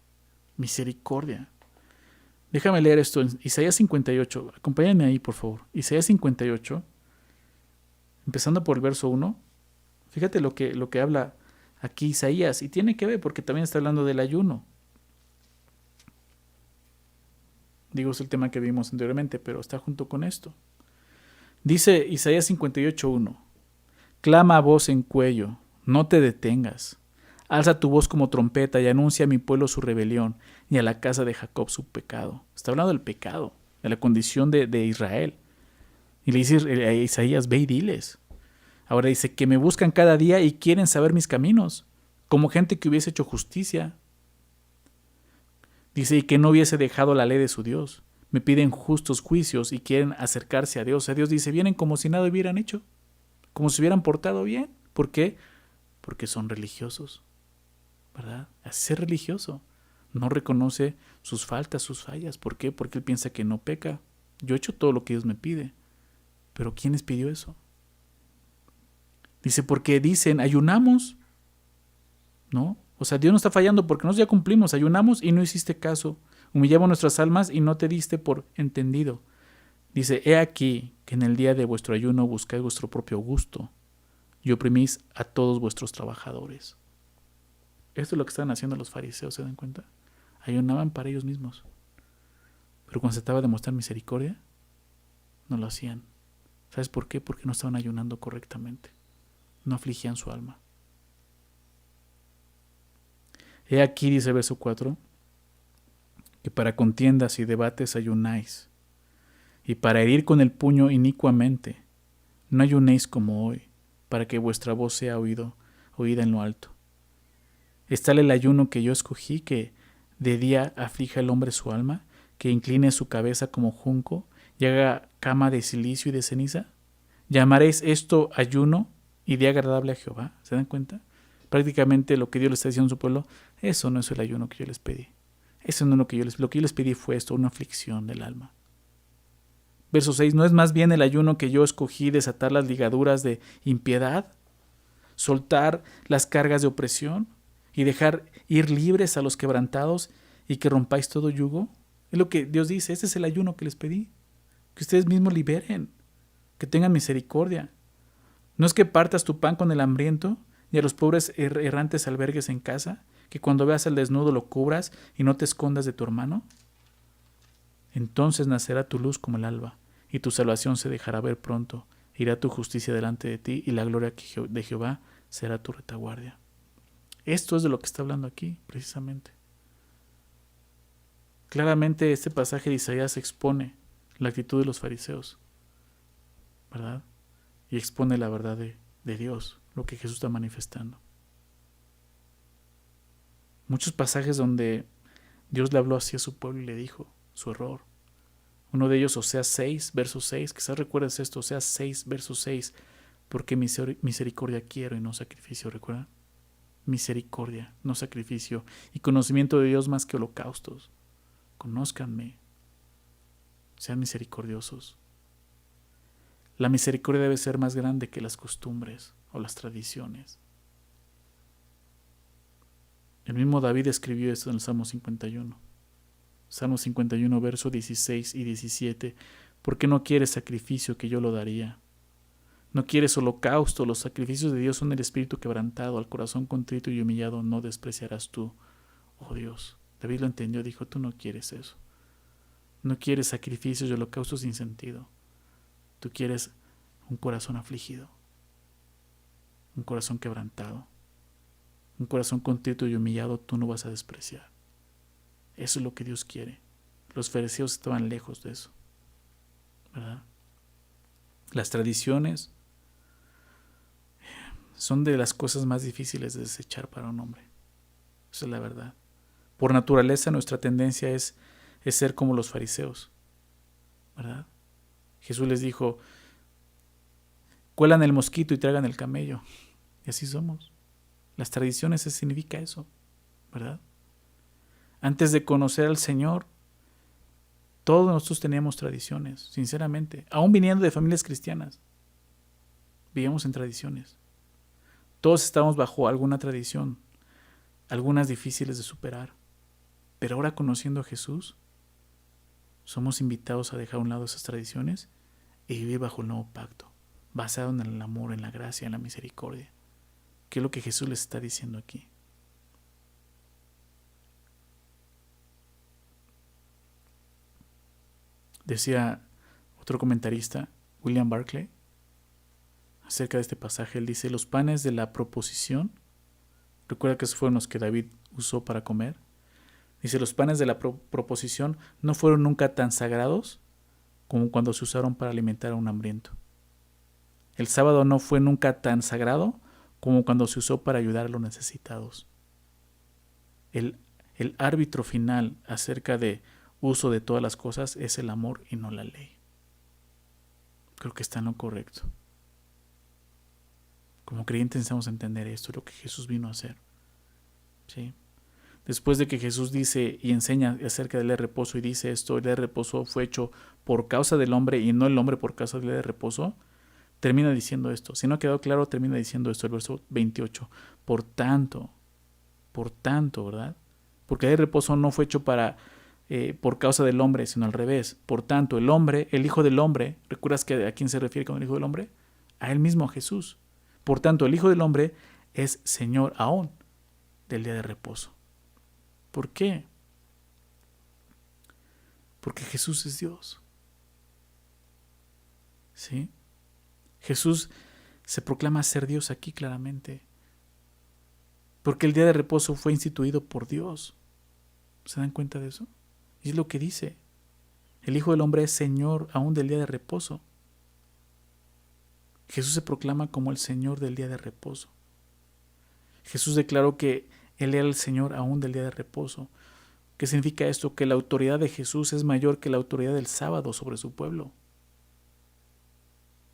Misericordia. Déjame leer esto en Isaías 58. Acompáñenme ahí, por favor. Isaías 58, empezando por el verso 1. Fíjate lo que habla aquí Isaías. Y tiene que ver porque también está hablando del ayuno. Digo, es el tema que vimos anteriormente, pero está junto con esto. Dice Isaías 58:1. Clama a voz en cuello, no te detengas. Alza tu voz como trompeta y anuncia a mi pueblo su rebelión y a la casa de Jacob su pecado. Está hablando del pecado, de la condición de Israel. Y le dice a Isaías, ve y diles. Ahora dice, que me buscan cada día y quieren saber mis caminos, como gente que hubiese hecho justicia. Dice, y que no hubiese dejado la ley de su Dios. Me piden justos juicios y quieren acercarse a Dios. O sea, Dios dice, vienen como si nada hubieran hecho, como si hubieran portado bien. ¿Por qué? Porque son religiosos, ¿verdad? Así ser religioso. No reconoce sus faltas, sus fallas. ¿Por qué? Porque él piensa que no peca. Yo he hecho todo lo que Dios me pide. Pero ¿quién les pidió eso? Dice, porque dicen, ayunamos. ¿No? O sea, Dios no está fallando porque nosotros ya cumplimos, ayunamos y no hiciste caso. Humillamos nuestras almas y no te diste por entendido. Dice, he aquí que en el día de vuestro ayuno buscáis vuestro propio gusto y oprimís a todos vuestros trabajadores. Esto es lo que estaban haciendo los fariseos, ¿se dan cuenta? Ayunaban para ellos mismos. Pero cuando se trataba de mostrar misericordia, no lo hacían. ¿Sabes por qué? Porque no estaban ayunando correctamente. No afligían su alma. He aquí, dice el verso 4, que para contiendas y debates ayunáis, y para herir con el puño inicuamente. No ayunéis como hoy, para que vuestra voz sea oída en lo alto. ¿Es tal el ayuno que yo escogí, que de día aflija el hombre su alma, que incline su cabeza como junco y haga cama de silicio y de ceniza? ¿Llamaréis esto ayuno y día agradable a Jehová? ¿Se dan cuenta? Prácticamente lo que Dios le está diciendo a su pueblo, eso no es el ayuno que yo les pedí. Eso no es lo que yo les pedí fue esto, una aflicción del alma. Verso 6, ¿no es más bien el ayuno que yo escogí desatar las ligaduras de impiedad, soltar las cargas de opresión y dejar ir libres a los quebrantados y que rompáis todo yugo? Es lo que Dios dice, este es el ayuno que les pedí, que ustedes mismos liberen, que tengan misericordia. ¿No es que partas tu pan con el hambriento y a los pobres errantes albergues en casa, que cuando veas al desnudo lo cubras y no te escondas de tu hermano? Entonces nacerá tu luz como el alba, y tu salvación se dejará ver pronto. Irá tu justicia delante de ti, y la gloria de Jehová será tu retaguardia. Esto es de lo que está hablando aquí, precisamente. Claramente este pasaje de Isaías expone la actitud de los fariseos, ¿verdad? Y expone la verdad de Dios, lo que Jesús está manifestando. Muchos pasajes donde Dios le habló así a su pueblo y le dijo su error. Uno de ellos, Oseas 6, verso 6, quizás recuerdes esto, Oseas 6, verso 6, porque misericordia quiero y no sacrificio, ¿recuerdan? Misericordia, no sacrificio, y conocimiento de Dios más que holocaustos. Conózcanme, sean misericordiosos. La misericordia debe ser más grande que las costumbres o las tradiciones. El mismo David escribió esto en el Salmo 51. Salmo 51, verso 16 y 17. ¿Por qué no quieres sacrificio que yo lo daría? No quieres holocausto. Los sacrificios de Dios son el espíritu quebrantado. Al corazón contrito y humillado no despreciarás tú, oh Dios. David lo entendió, dijo, tú no quieres eso. No quieres sacrificios y holocaustos sin sentido. Tú quieres un corazón afligido, un corazón quebrantado, un corazón contrito y humillado tú no vas a despreciar. Eso es lo que Dios quiere. Los fariseos estaban lejos de eso, ¿verdad? Las tradiciones son de las cosas más difíciles de desechar para un hombre. Esa es la verdad. Por naturaleza nuestra tendencia es es ser como los fariseos, ¿verdad? Jesús les dijo, cuelan el mosquito y tragan el camello. Y así somos. Las tradiciones significa eso, ¿verdad? Antes de conocer al Señor, todos nosotros teníamos tradiciones, sinceramente. Aún viniendo de familias cristianas, vivíamos en tradiciones. Todos estábamos bajo alguna tradición, algunas difíciles de superar. Pero ahora conociendo a Jesús, somos invitados a dejar a un lado esas tradiciones y vivir bajo el nuevo pacto, basado en el amor, en la gracia, en la misericordia. ¿Qué es lo que Jesús les está diciendo aquí? Decía otro comentarista, William Barclay, acerca de este pasaje. Él dice, los panes de la proposición, recuerda que esos fueron los que David usó para comer. Dice, los panes de la proposición no fueron nunca tan sagrados como cuando se usaron para alimentar a un hambriento. El sábado no fue nunca tan sagrado como cuando se usó para ayudar a los necesitados. El árbitro final acerca de uso de todas las cosas es el amor y no la ley. Creo que está en lo correcto. Como creyentes necesitamos entender esto, lo que Jesús vino a hacer. ¿Sí? Después de que Jesús dice y enseña acerca del día de reposo y dice esto, el día de reposo fue hecho por causa del hombre y no el hombre por causa del día de reposo, termina diciendo esto. Si no ha quedado claro, termina diciendo esto, el verso 28. Por tanto, ¿verdad? Porque el día de reposo no fue hecho por causa del hombre, sino al revés. Por tanto, el hombre, el Hijo del Hombre, ¿recuerdas a quién se refiere con el Hijo del Hombre? A él mismo, a Jesús. Por tanto, el Hijo del Hombre es Señor aún del día de reposo. ¿Por qué? Porque Jesús es Dios. ¿Sí? Jesús se proclama ser Dios aquí claramente. Porque el día de reposo fue instituido por Dios. ¿Se dan cuenta de eso? Y es lo que dice. El Hijo del Hombre es Señor aún del día de reposo. Jesús se proclama como el Señor del día de reposo. Jesús declaró que Él era el Señor aún del día de reposo. ¿Qué significa esto? Que la autoridad de Jesús es mayor que la autoridad del sábado sobre su pueblo.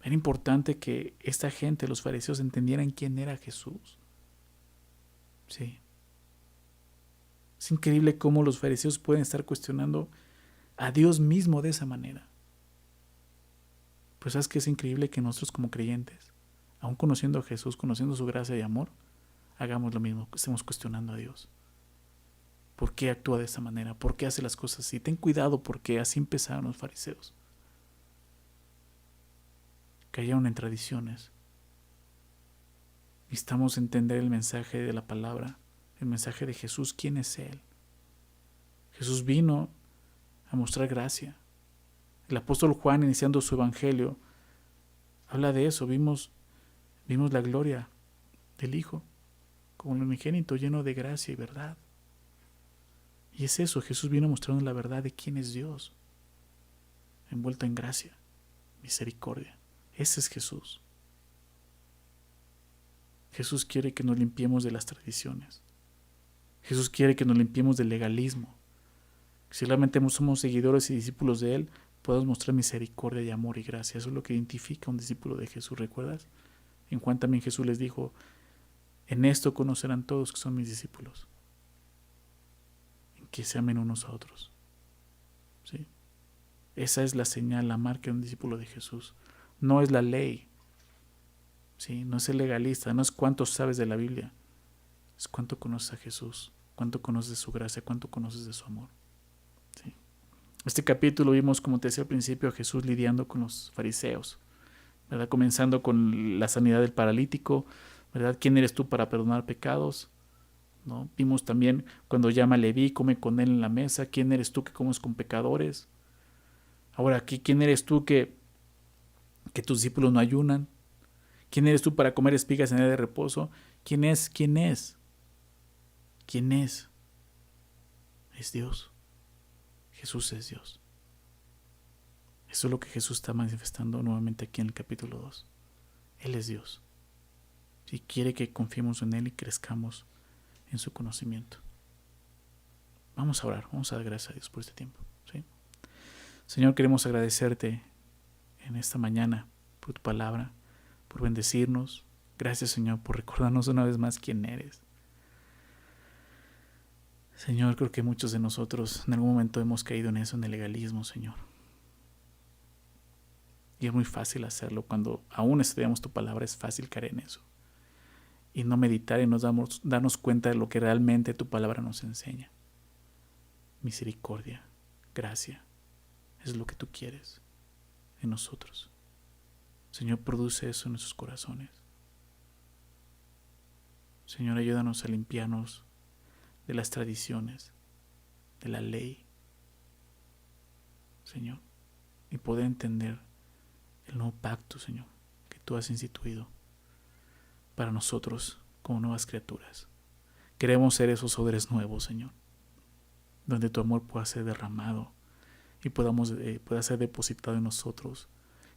Era importante que esta gente, los fariseos, entendieran quién era Jesús. Sí. Es increíble cómo los fariseos pueden estar cuestionando a Dios mismo de esa manera. Pues sabes que es increíble que nosotros como creyentes, aún conociendo a Jesús, conociendo su gracia y amor, hagamos lo mismo, que estemos cuestionando a Dios. ¿Por qué actúa de esa manera? ¿Por qué hace las cosas así? Ten cuidado porque así empezaron los fariseos. Cayeron en tradiciones. Necesitamos entender el mensaje de la palabra, el mensaje de Jesús. ¿Quién es Él? Jesús vino a mostrar gracia. El apóstol Juan, iniciando su evangelio, habla de eso. Vimos la gloria del Hijo como el unigénito, lleno de gracia y verdad. Y es eso, Jesús vino mostrando la verdad de quién es Dios, envuelto en gracia, misericordia. Ese es Jesús. Jesús quiere que nos limpiemos de las tradiciones. Jesús quiere que nos limpiemos del legalismo. Si realmente somos seguidores y discípulos de Él, podemos mostrar misericordia y amor y gracia. Eso es lo que identifica a un discípulo de Jesús, ¿recuerdas? En Juan también Jesús les dijo, en esto conocerán todos que son mis discípulos, en que se amen unos a otros. ¿Sí? Esa es la señal, la marca de un discípulo de Jesús. No es la ley, ¿sí? No es el legalista, no es cuánto sabes de la Biblia, es cuánto conoces a Jesús, cuánto conoces de su gracia, cuánto conoces de su amor. ¿Sí? Este capítulo vimos, como te decía al principio, a Jesús lidiando con los fariseos, ¿verdad? Comenzando con la sanidad del paralítico, ¿verdad? ¿Quién eres tú para perdonar pecados? ¿No? Vimos también cuando llama a Leví, come con él en la mesa. ¿Quién eres tú que comes con pecadores? Ahora aquí, ¿quién eres tú que tus discípulos no ayunan? ¿Quién eres tú para comer espigas en el día de reposo? ¿Quién es? ¿Quién es? ¿Quién es? Es Dios. Jesús es Dios. Eso es lo que Jesús está manifestando nuevamente aquí en el capítulo 2. Él es Dios. Y quiere que confiemos en Él y crezcamos en su conocimiento. Vamos a orar, vamos a dar gracias a Dios por este tiempo. ¿Sí? Señor, queremos agradecerte en esta mañana por tu palabra, por bendecirnos. Gracias, Señor, por recordarnos una vez más quién eres. Señor, creo que muchos de nosotros en algún momento hemos caído en eso, en el legalismo, Señor. Y es muy fácil hacerlo. Cuando aún estudiamos tu palabra, es fácil caer en eso. Y no meditar y darnos cuenta de lo que realmente tu palabra nos enseña. Misericordia, gracia, es lo que tú quieres en nosotros. Señor, produce eso en nuestros corazones. Señor, ayúdanos a limpiarnos de las tradiciones, de la ley, Señor, y poder entender el nuevo pacto, Señor, que tú has instituido para nosotros como nuevas criaturas. Queremos ser esos odres nuevos, Señor, donde tu amor pueda ser derramado y pueda ser depositado en nosotros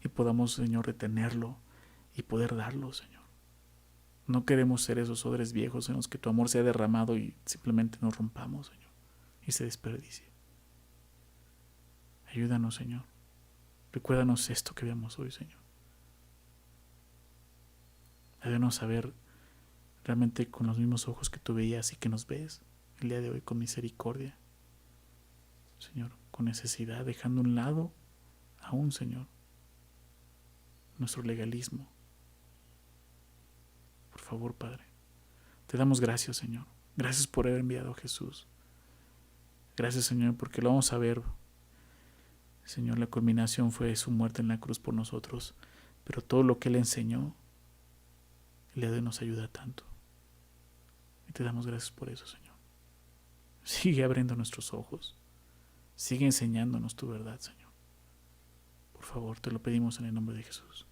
y podamos, Señor, retenerlo y poder darlo, Señor. No queremos ser esos odres viejos en los que tu amor sea derramado y simplemente nos rompamos, Señor, y se desperdicie. Ayúdanos, Señor. Recuérdanos esto que vemos hoy, Señor. Ayúdanos a ver realmente con los mismos ojos que tú veías y que nos ves el día de hoy, con misericordia, Señor, con necesidad, dejando a un lado aún, Señor, nuestro legalismo. Por favor, Padre, te damos gracias, Señor. Gracias por haber enviado a Jesús. Gracias, Señor, porque lo vamos a ver. Señor, la culminación fue su muerte en la cruz por nosotros, pero todo lo que Él enseñó, el día de hoy nos ayuda tanto. Y te damos gracias por eso, Señor. Sigue abriendo nuestros ojos. Sigue enseñándonos tu verdad, Señor. Por favor, te lo pedimos en el nombre de Jesús.